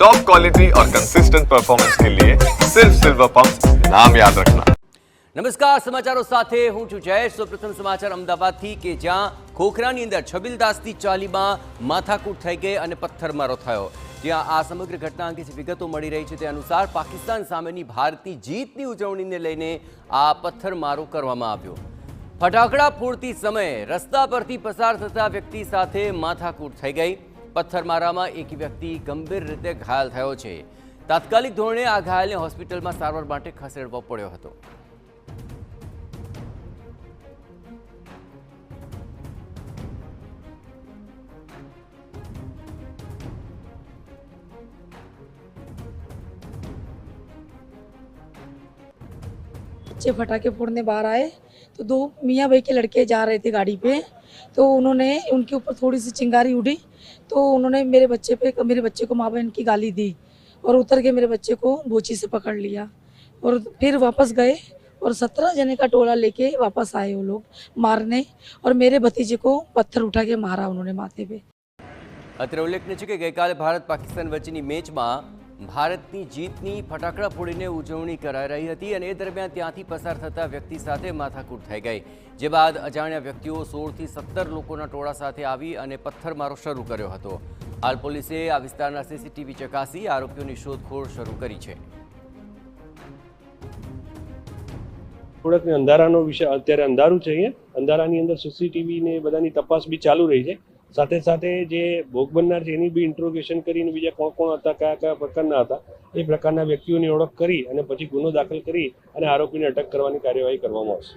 Top quality और consistent performance के लिए सिर्फ सिल्वर पंप नाम याद रखना। નમસ્કાર, સમાચારો સાથે હું છું જયેશ। સૌપ્રથમ સમાચાર અમદાવાદથી કે જ્યાં ખોખરાની અંદર છબીલદાસની ચાલીમાં માથાકૂટ થઈ ગઈ અને પથ્થરમારો થયો। જ્યાં આ સમગ્ર ઘટના અંગે જે વિગતો મળી રહી છે તે અનુસાર પાકિસ્તાન સામેની ભારતની જીતની ઉજવણીને લઈને આ પથ્થરમારો કરવામાં આવ્યો। ફટાકડા ફોડતી સમયે રસ્તા પરથી પસાર થતા વ્યક્તિ સાથે માથાકૂટ થઈ ગઈ। પથ્થરમારામાં એક વ્યક્તિ ગંભીર રીતે ઘાયલ થયો છે। તાત્કાલિક ધોરણે આ ઘાયલને હોસ્પિટલમાં સારવાર માટે ખસેડવો પડ્યો હતો। बच्चे फटाके फोड़ने बाहर आए तो दो मियाँ भाई के लड़के जा रहे थे गाड़ी पे, तो उन्होंने उनके ऊपर थोड़ी सी चिंगारी उड़ी तो उन्होंने मेरे बच्चे को माँ बहन की गाली दी और उतर के मेरे बच्चे को बोची से पकड़ लिया और फिर वापस गए और 17 जने का टोला लेके वापस आए वो लोग मारने और मेरे भतीजे को पत्थर उठा के मारा उन्होंने माथे पे। અત્રે ઉલ્લેખનીય છે કે ગઈકાલે ભારત પાકિસ્તાન વચ્ચેની મેચમાં ભારતની જીતની ફટાકડા ફોડીને ઉજવણી કરાઈ રહી હતી અને એ દરમિયાન ત્યાંથી પસાર થતા વ્યક્તિ સાથે માથાકૂટ થઈ ગઈ, જે બાદ અજાણ્યા વ્યક્તિઓ 16થી 17 લોકોના ટોળા સાથે આવી અને પથ્થરમારો શરૂ કર્યો હતો। હાલ પોલીસે આ વિસ્તારના સીસીટીવી ચકાસી આરોપીઓની શોધખોળ શરૂ કરી છે। થોડાક અંધારાનો વિષય અત્યારે અંધારું છે। અહીંયા અંધારાની અંદર સીસીટીવી ને બધાની તપાસ બી ચાલુ રહી છે। સાથે સાથે જે ભોગ બનનાર છે એની બી ઇન્ટ્રોગેશન કરીને બીજા કોણ કોણ હતા, કયા કયા પ્રકારના હતા, એ પ્રકારના વ્યક્તિઓની ઓળખ કરી અને પછી ગુનો દાખલ કરી અને આરોપીને અટક કરવાની કાર્યવાહી કરવામાં આવશે।